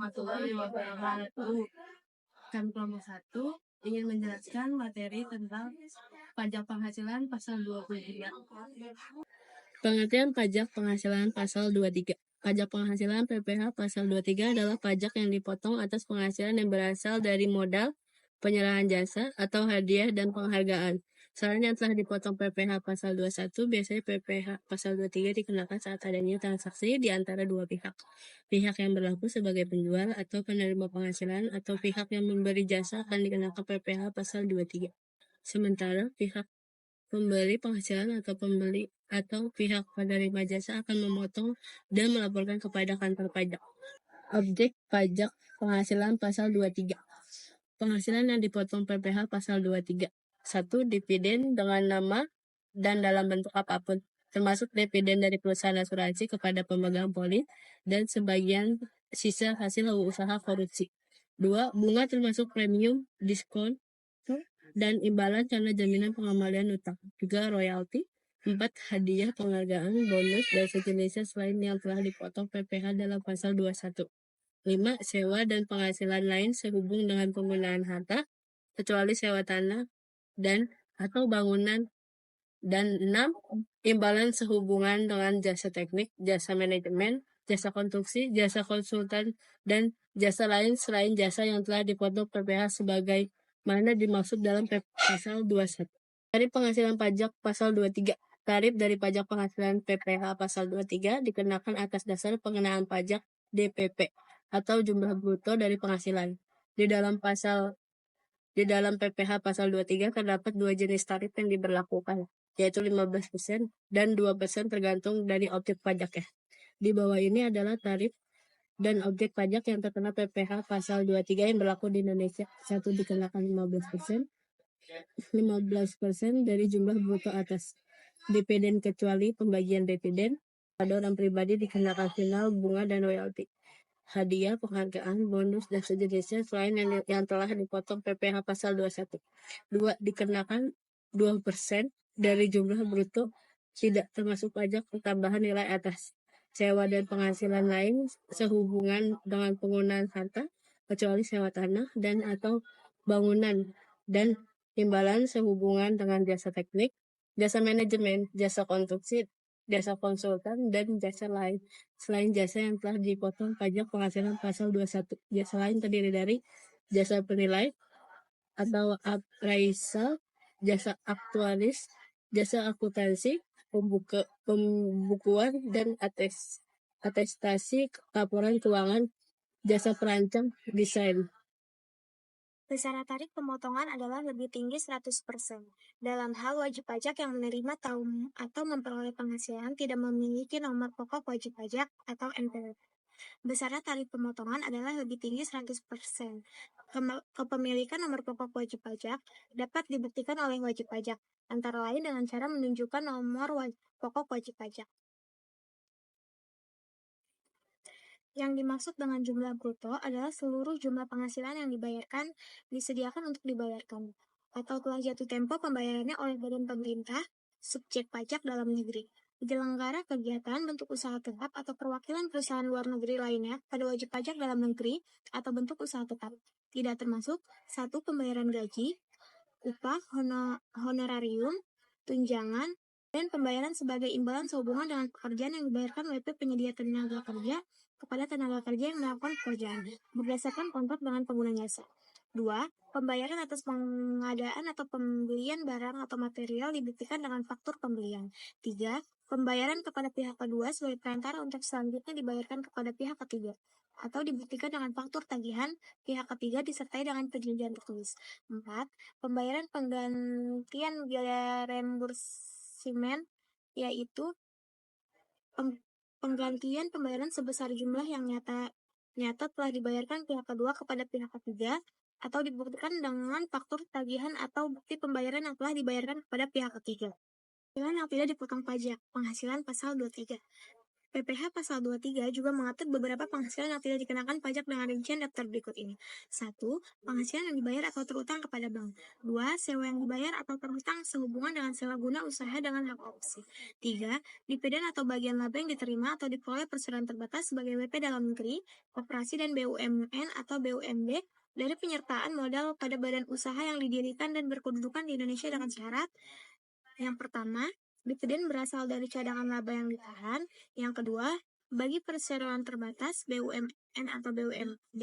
warahmatullahi wabarakatuh. Kan kelompok 1 ingin menjelaskan materi tentang pajak penghasilan pasal 23. Pengertian pajak penghasilan pasal 23. Pajak penghasilan PPh pasal 23 adalah pajak yang dipotong atas penghasilan yang berasal dari modal, penyerahan jasa, atau hadiah dan penghargaan. Selain yang telah dipotong PPh pasal 21, biasanya PPh pasal 23 dikenakan saat adanya transaksi di antara dua pihak. Pihak yang berlaku sebagai penjual atau penerima penghasilan atau pihak yang memberi jasa akan dikenakan PPh pasal 23. Sementara pihak pemberi penghasilan atau pembeli atau pihak penerima jasa akan memotong dan melaporkan kepada kantor pajak. Objek pajak penghasilan pasal 23. Penghasilan yang dipotong PPh pasal 23. 1. Dividen dengan nama dan dalam bentuk apapun, termasuk dividen dari perusahaan asuransi kepada pemegang polis dan sebagian sisa hasil usaha korupsi. 2. Bunga termasuk premium, diskon, dan imbalan karena jaminan pengembalian utang. 3. Royalti. 4. Hadiah, penghargaan, bonus, dan sejenisnya selain yang telah dipotong PPh dalam pasal 21. 5. Sewa dan penghasilan lain sehubung dengan penggunaan harta, kecuali sewa tanah dan atau bangunan. Dan 6. Imbalan sehubungan dengan jasa teknik, jasa manajemen, jasa konstruksi, jasa konsultan, dan jasa lain selain jasa yang telah dipotong PPh sebagai mana dimaksud dalam pasal 21. Tarif penghasilan pajak pasal 23. Tarif dari pajak penghasilan PPh pasal 23 dikenakan atas dasar pengenaan pajak DPP atau jumlah bruto dari penghasilan. Di dalam PPh pasal 23 terdapat dua jenis tarif yang diberlakukan, yaitu 15% dan 2% tergantung dari objek pajak ya. Di bawah ini adalah tarif dan objek pajak yang terkena PPh pasal 23 yang berlaku di Indonesia. 1. Dikenakan 15% dari jumlah bruto atas. Dividen kecuali pembagian dividen. Pada orang pribadi dikenakan final, bunga, dan royalti. Hadiah, penghargaan, bonus, dan sejenisnya selain yang telah dipotong PPh pasal 21. 2. Dikenakan 2% dari jumlah bruto, tidak termasuk pajak tambahan nilai atas. Sewa dan penghasilan lain sehubungan dengan penggunaan harta, kecuali sewa tanah dan atau bangunan, dan imbalan sehubungan dengan jasa teknik, jasa manajemen, jasa konstruksi, jasa konsultan, dan jasa lain selain jasa yang telah dipotong pajak penghasilan pasal 21. Jasa lain terdiri dari jasa penilai atau appraisal, jasa aktuaris, jasa akuntansi, pembukuan, dan atestasi laporan keuangan, jasa perancang desain. Besaran tarif pemotongan adalah lebih tinggi 100%. Dalam hal wajib pajak yang menerima atau memperoleh penghasilan tidak memiliki nomor pokok wajib pajak atau NPWP. Besaran tarif pemotongan adalah lebih tinggi 100%. Kepemilikan nomor pokok wajib pajak dapat dibuktikan oleh wajib pajak, antara lain dengan cara menunjukkan nomor pokok wajib pajak. Yang dimaksud dengan jumlah bruto adalah seluruh jumlah penghasilan yang disediakan untuk dibayarkan, atau telah jatuh tempo pembayarannya oleh badan pemerintah, subjek pajak dalam negeri, penyelenggara kegiatan, bentuk usaha tetap, atau perwakilan perusahaan luar negeri lainnya pada wajib pajak dalam negeri atau bentuk usaha tetap. Tidak termasuk 1. Pembayaran gaji, upah, honorarium, tunjangan, dan pembayaran sebagai imbalan sehubungan dengan pekerjaan yang dibayarkan WP penyedia tenaga kerja kepada tenaga kerja yang melakukan pekerjaan berdasarkan kontrak dengan pengguna jasa. 2. Pembayaran atas pengadaan atau pembelian barang atau material dibuktikan dengan faktur pembelian. 3. Pembayaran kepada pihak kedua sebagai perantara untuk selanjutnya dibayarkan kepada pihak ketiga, atau dibuktikan dengan faktur tagihan pihak ketiga disertai dengan perjanjian tertulis. 4. Pembayaran penggantian biaya reimbursement, yaitu penggantian pembayaran sebesar jumlah yang nyata telah dibayarkan pihak kedua kepada pihak ketiga, atau dibuktikan dengan faktur tagihan atau bukti pembayaran yang telah dibayarkan kepada pihak ketiga. Penghasilan yang tidak dipotong pajak, penghasilan pasal 23. PPh Pasal 23 juga mengatur beberapa penghasilan yang tidak dikenakan pajak dengan rincian daftar berikut ini. 1. Penghasilan yang dibayar atau terutang kepada bank. 2. Sewa yang dibayar atau terutang sehubungan dengan sewa guna usaha dengan hak opsi. 3. Dividen atau bagian laba yang diterima atau diperoleh perseroan terbatas sebagai WP dalam negeri, koperasi dan BUMN atau BUMD dari penyertaan modal pada badan usaha yang didirikan dan berkedudukan di Indonesia dengan syarat. Yang pertama, dividen berasal dari cadangan laba yang ditahan. Yang kedua, bagi perseroan terbatas BUMN atau BUMD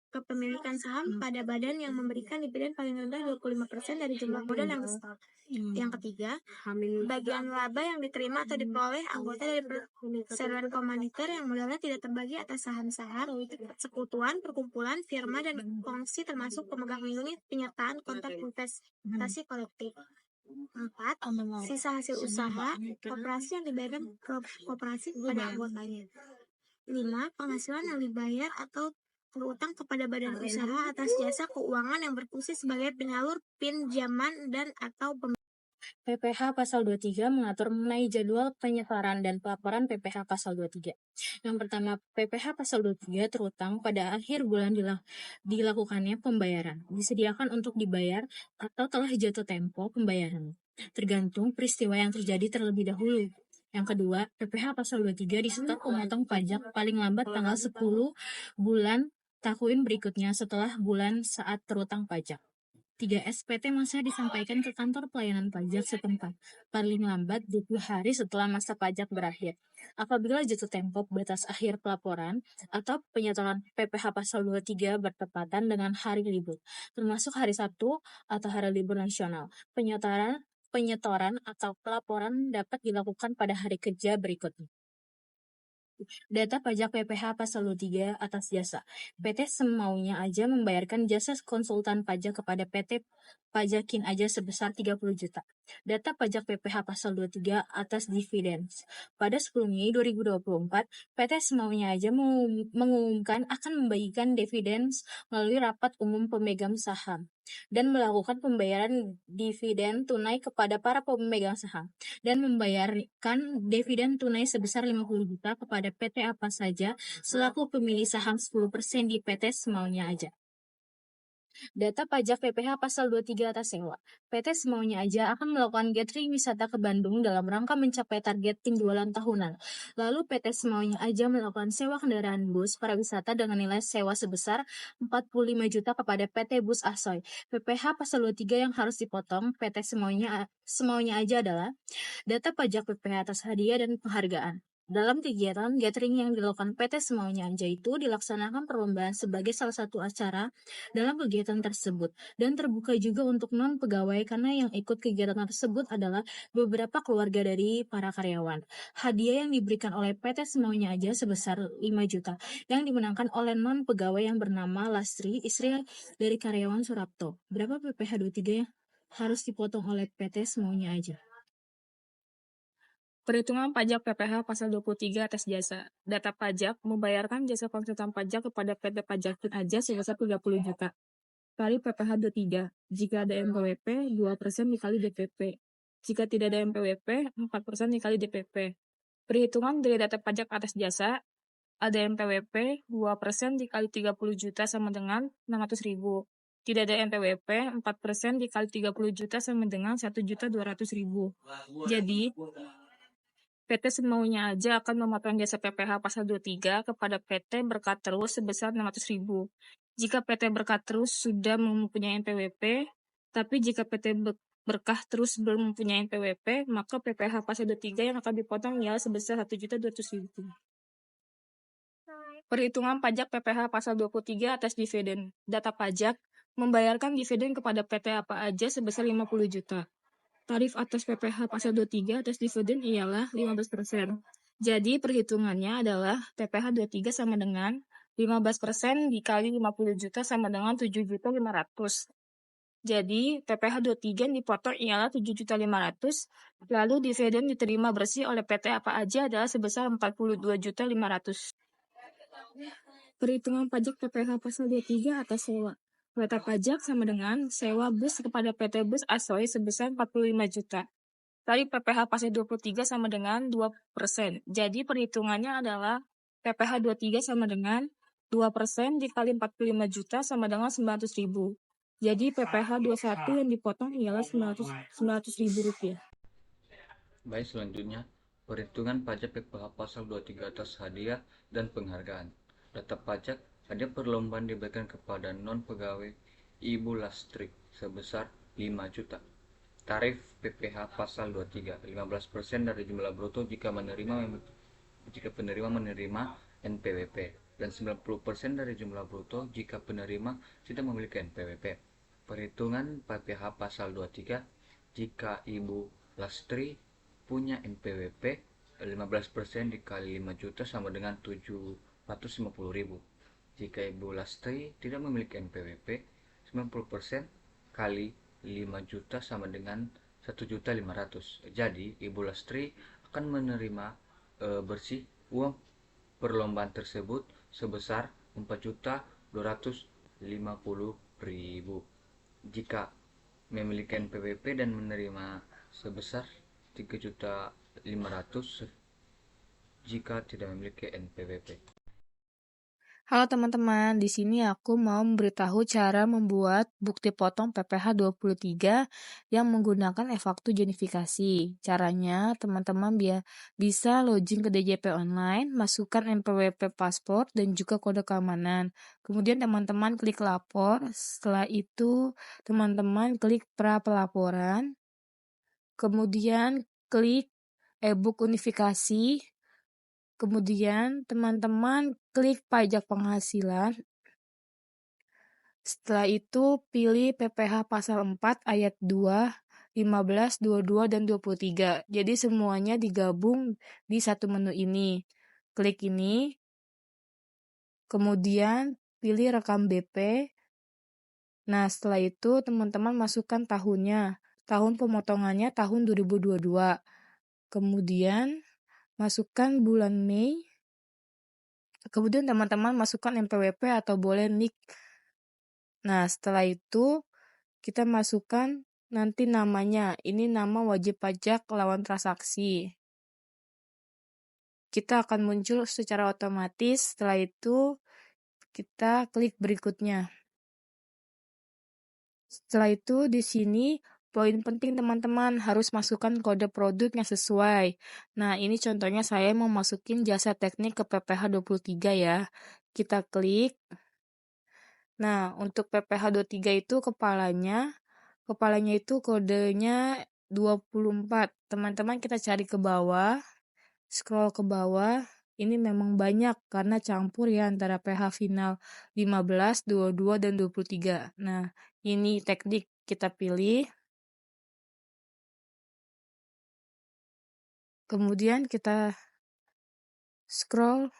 kepemilikan saham pada badan yang memberikan dividen paling rendah 25% dari jumlah modal yang disetor. Yang ketiga, bagian laba yang diterima atau diperoleh anggota dari perseroan komanditer yang modalnya tidak terbagi atas saham-saham, sekutuan, perkumpulan, firma, dan kongsi termasuk pemegang unit penyertaan kontrak investasi kolektif. 4. Sisa hasil usaha koperasi yang dibayarkan ke koperasi kepada anggotanya. 5. Penghasilan yang dibayar atau terutang kepada badan usaha atas jasa keuangan yang berfungsi sebagai penyalur pinjaman dan atau PPh Pasal 23 mengatur mengenai jadwal penyetoraan dan pelaporan PPh Pasal 23. Yang pertama, PPh Pasal 23 terutang pada akhir bulan dilakukannya pembayaran, disediakan untuk dibayar atau telah jatuh tempo pembayaran, tergantung peristiwa yang terjadi terlebih dahulu. Yang kedua, PPh Pasal 23 disetor pemotong pajak paling lambat tanggal 10 bulan tahun berikutnya setelah bulan saat terutang pajak. 3. SPT masa disampaikan ke kantor pelayanan pajak setempat, paling lambat 20 hari setelah masa pajak berakhir. Apabila jatuh tempo batas akhir pelaporan atau penyetoran PPh Pasal 23 bertepatan dengan hari libur, termasuk hari Sabtu atau hari libur nasional, penyetoran atau pelaporan dapat dilakukan pada hari kerja berikutnya. Data pajak PPh Pasal 23 atas jasa. PT semaunya aja membayarkan jasa konsultan pajak kepada PT Pajakin aja sebesar 30 juta. Data pajak PPh Pasal 23 atas dividen. Pada 10 Mei 2024, PT semaunya aja mengumumkan akan membagikan dividen melalui rapat umum pemegang saham dan melakukan pembayaran dividen tunai kepada para pemegang saham dan membayarkan dividen tunai sebesar 50 juta kepada PT apa saja selaku pemilik saham 10% di PT semaunya aja. Data pajak PPh Pasal 23 atas sewa. PT semaunya aja akan melakukan gathering wisata ke Bandung dalam rangka mencapai target penjualan tahunan. Lalu PT semaunya aja melakukan sewa kendaraan bus pariwisata dengan nilai sewa sebesar 45 juta kepada PT Bus Asoy. PPh Pasal 23 yang harus dipotong PT semaunya aja adalah data pajak PPh atas hadiah dan penghargaan. Dalam kegiatan gathering yang dilakukan PT Semaunya Aja itu dilaksanakan perlombaan sebagai salah satu acara dalam kegiatan tersebut dan terbuka juga untuk non-pegawai karena yang ikut kegiatan tersebut adalah beberapa keluarga dari para karyawan. Hadiah yang diberikan oleh PT Semaunya Aja sebesar 5 juta yang dimenangkan oleh non-pegawai yang bernama Lastri, istri dari karyawan Surapto. Berapa PPh 23 yang harus dipotong oleh PT Semaunya Aja? Perhitungan pajak PPh Pasal 23 atas jasa. Data pajak membayarkan jasa konsultan pajak kepada PT Pajakin aja sebesar 30 juta. Kali PPh 23. Jika ada MPWP, 2% dikali DPP. Jika tidak ada MPWP, 4% dikali DPP. Perhitungan dari data pajak atas jasa, ada MPWP, 2% dikali 30 juta sama dengan 600.000. Tidak ada MPWP, 4% dikali 30 juta sama dengan 1.200.000. Jadi, PT semaunya aja akan memotong jasa PPh Pasal 23 kepada PT Berkat Terus sebesar 600.000. Jika PT Berkat Terus sudah mempunyai NPWP, tapi jika PT Berkah Terus belum mempunyai NPWP, maka PPh Pasal 23 yang akan dipotong ialah sebesar 1.200.000. Perhitungan pajak PPh Pasal 23 atas dividen. Data pajak membayarkan dividen kepada PT apa aja sebesar 50 juta. Tarif atas PPh Pasal 23 atas dividen ialah 15%. Jadi perhitungannya adalah PPh 23 sama dengan 15% dikali 50 juta sama dengan 7.500.000. Jadi PPh 23 yang dipotong ialah 7.500.000, lalu dividen diterima bersih oleh PT apa aja adalah sebesar 42.500.000. Perhitungan pajak PPh Pasal 23 atas sewa. Data pajak sama dengan sewa bus kepada PT Bus Asoy sebesar 45 juta. Tadi PPh pasal 23 sama dengan 2%. Jadi perhitungannya adalah PPh 23 sama dengan 2% dikali 45 juta sama dengan 900.000. Jadi PPh 21 yang dipotong ialah 900.000 rupiah. Baik, selanjutnya perhitungan pajak PPh pasal 23 atas hadiah dan penghargaan. Data pajak hadiah perlombaan diberikan kepada non-pegawai Ibu Lastri sebesar 5 juta. Tarif PPh pasal 23, 15% dari jumlah bruto jika penerima menerima NPWP dan 90% dari jumlah bruto jika penerima tidak memiliki NPWP. Perhitungan PPh pasal 23 jika Ibu Lastri punya NPWP 15% dikali 5 juta sama dengan 750.000. Jika Ibu Lastri tidak memiliki NPWP, 90% kali 5 juta sama dengan 1.500.000. Jadi Ibu Lastri akan menerima bersih uang perlombaan tersebut sebesar 4.250.000. Jika memiliki NPWP dan menerima sebesar 3.500.000 jika tidak memiliki NPWP. Halo teman-teman, di sini aku mau memberitahu cara membuat bukti potong PPh 23 yang menggunakan e-faktur jonifikasi. Caranya, teman-teman bisa login ke DJP online, masukkan NPWP paspor dan juga kode keamanan. Kemudian teman-teman klik lapor, setelah itu teman-teman klik pra pelaporan, kemudian klik e-book unifikasi. Kemudian teman-teman klik pajak penghasilan. Setelah itu pilih PPh pasal 4 ayat 2, 15, 22, dan 23. Jadi semuanya digabung di satu menu ini. Klik ini. Kemudian pilih rekam BP. Nah, setelah itu teman-teman masukkan tahunnya. Tahun pemotongannya tahun 2022. Kemudian masukkan bulan Mei. Kemudian teman-teman masukkan NPWP atau boleh NIK. Nah, setelah itu kita masukkan nanti namanya. Ini nama wajib pajak lawan transaksi. Kita akan muncul secara otomatis. Setelah itu kita klik berikutnya. Setelah itu di sini poin penting teman-teman harus masukkan kode produk yang sesuai. Nah, ini contohnya saya mau masukin jasa teknik ke PPh 23 ya. Kita klik. Nah, untuk PPh 23 itu kepalanya itu kodenya 24. Teman-teman kita cari ke bawah, scroll ke bawah. Ini memang banyak karena campur ya antara PH final 15, 22, dan 23. Nah, ini teknik kita pilih. Kemudian kita scroll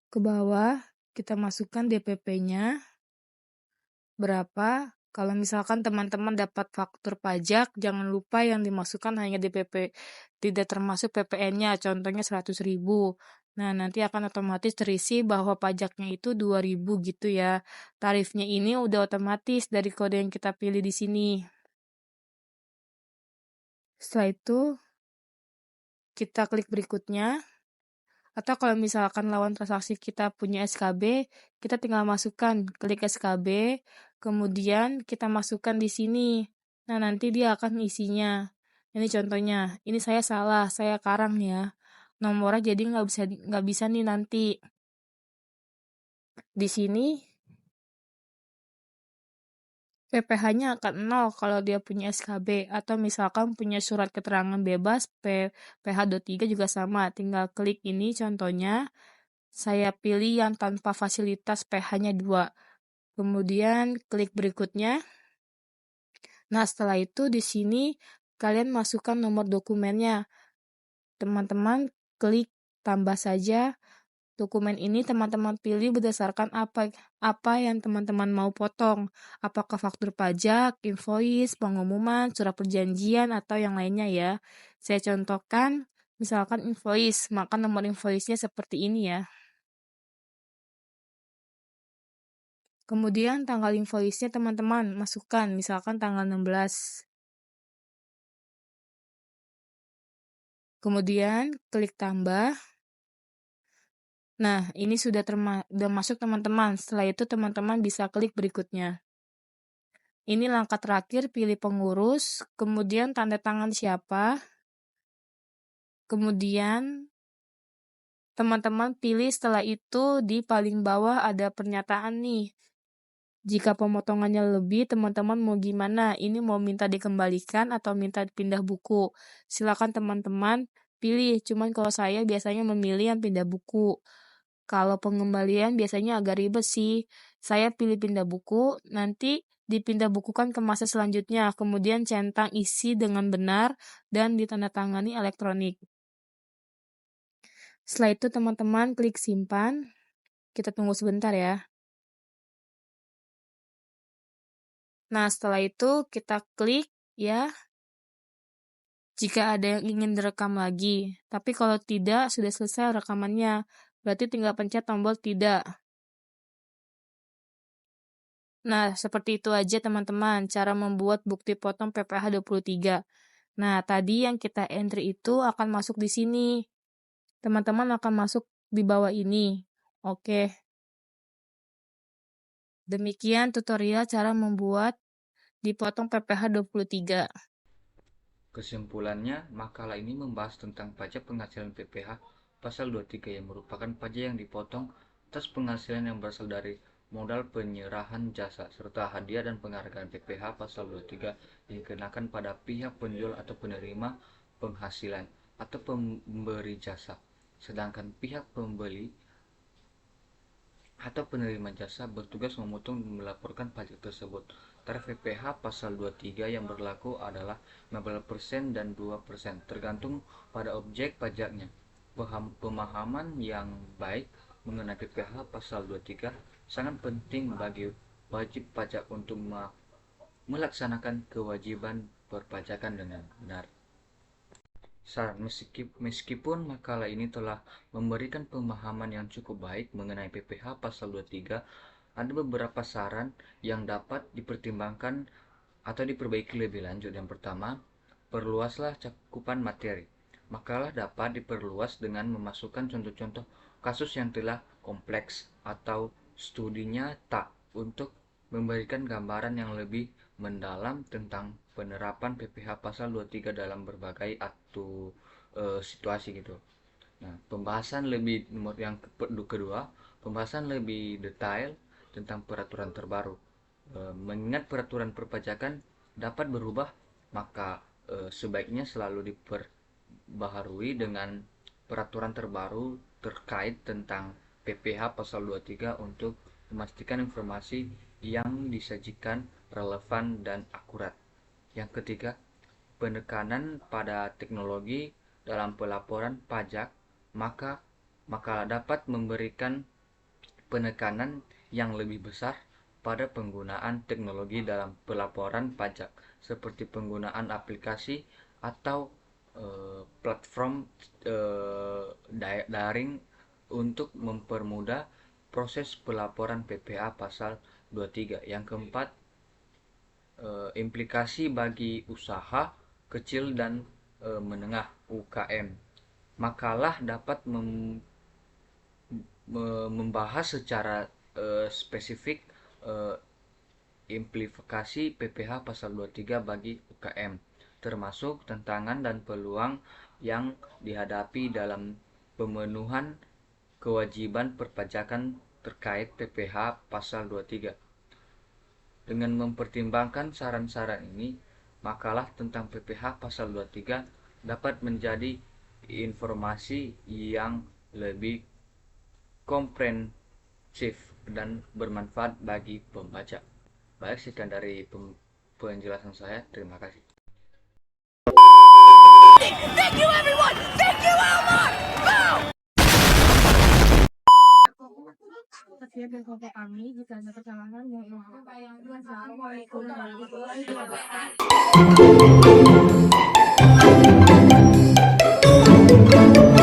ke bawah, kita masukkan DPP-nya berapa. Kalau misalkan teman-teman dapat faktur pajak, jangan lupa yang dimasukkan hanya DPP, tidak termasuk PPN-nya, contohnya 100.000. Nah, nanti akan otomatis terisi bahwa pajaknya itu 2.000 gitu ya. Tarifnya ini udah otomatis dari kode yang kita pilih di sini. Setelah itu, kita klik berikutnya. Atau kalau misalkan lawan transaksi kita punya SKB, kita tinggal masukkan, klik SKB, kemudian kita masukkan di sini. Nah, nanti dia akan isinya. Ini contohnya, ini saya salah, saya karang ya. Nomornya jadi nggak bisa nih nanti. Di sini PPh-nya akan 0 kalau dia punya SKB, atau misalkan punya surat keterangan bebas, PPh 23 juga sama, tinggal klik ini contohnya. Saya pilih yang tanpa fasilitas PH-nya 2. Kemudian klik berikutnya. Nah, setelah itu di sini kalian masukkan nomor dokumennya. Teman-teman klik tambah saja. Dokumen ini teman-teman pilih berdasarkan apa yang teman-teman mau potong. Apakah faktur pajak, invoice, pengumuman, surat perjanjian, atau yang lainnya ya. Saya contohkan, misalkan invoice, maka nomor invoice-nya seperti ini ya. Kemudian tanggal invoice-nya teman-teman masukkan, misalkan tanggal 16. Kemudian klik tambah. Nah, ini sudah masuk teman-teman. Setelah itu teman-teman bisa klik berikutnya. Ini langkah terakhir, pilih pengurus, kemudian tanda tangan siapa, kemudian teman-teman pilih setelah itu di paling bawah ada pernyataan nih. Jika pemotongannya lebih, teman-teman mau gimana? Ini mau minta dikembalikan atau minta pindah buku? Silakan teman-teman pilih. Cuman kalau saya biasanya memilih yang pindah buku. Kalau pengembalian biasanya agak ribet sih. Saya pilih pindah buku, nanti dipindah bukukan ke masa selanjutnya, kemudian centang isi dengan benar dan ditandatangani elektronik. Setelah itu teman-teman klik simpan. Kita tunggu sebentar ya. Nah, setelah itu kita klik ya. Jika ada yang ingin direkam lagi. Tapi kalau tidak, sudah selesai rekamannya. Berarti tinggal pencet tombol tidak. Nah, seperti itu aja teman-teman, cara membuat bukti potong PPh 23. Nah, tadi yang kita entry itu akan masuk di sini. Teman-teman akan masuk di bawah ini. Oke. Demikian tutorial cara membuat dipotong PPh 23. Kesimpulannya, makalah ini membahas tentang pajak penghasilan PPh pasal 23 yang merupakan pajak yang dipotong atas penghasilan yang berasal dari modal penyerahan jasa serta hadiah dan penghargaan PPh pasal 23 yang dikenakan pada pihak penjual atau penerima penghasilan atau pemberi jasa. Sedangkan pihak pembeli atau penerima jasa bertugas memotong dan melaporkan pajak tersebut. Tarif PPh pasal 23 yang berlaku adalah 15% dan 2%, tergantung pada objek pajaknya. Pemahaman yang baik mengenai PPh pasal 23 sangat penting bagi wajib pajak untuk melaksanakan kewajiban perpajakan dengan benar. Saran, meskipun makalah ini telah memberikan pemahaman yang cukup baik mengenai PPh pasal 23, ada beberapa saran yang dapat dipertimbangkan atau diperbaiki lebih lanjut. Yang pertama, perluaslah cakupan materi. Makalah dapat diperluas dengan memasukkan contoh-contoh kasus yang telah kompleks atau studinya tak untuk memberikan gambaran yang lebih mendalam tentang penerapan PPh pasal 23 dalam berbagai situasi gitu. Nah, kedua, pembahasan lebih detail tentang peraturan terbaru. Mengingat peraturan perpajakan dapat berubah, maka sebaiknya selalu diperbaharui dengan peraturan terbaru terkait tentang PPh pasal 23 untuk memastikan informasi yang disajikan relevan dan akurat. Yang ketiga, penekanan pada teknologi dalam pelaporan pajak, maka dapat memberikan penekanan yang lebih besar pada penggunaan teknologi dalam pelaporan pajak, seperti penggunaan aplikasi atau platform daring untuk mempermudah proses pelaporan PPh pasal 23. Yang keempat, implikasi bagi usaha kecil dan menengah UKM. Makalah dapat membahas secara spesifik implikasi PPh pasal 23 bagi UKM, termasuk tantangan dan peluang yang dihadapi dalam pemenuhan kewajiban perpajakan terkait PPh pasal 23. Dengan mempertimbangkan saran-saran ini, makalah tentang PPh pasal 23 dapat menjadi informasi yang lebih komprehensif dan bermanfaat bagi pembaca. Baik, sekian dari penjelasan saya. Terima kasih. Thank you everyone! Thank you Elmar! Sekian dari kelompok kami. Jika ada kesalahan, mohon maaf. Wassalamualaikum warahmatullahi wabarakatuh.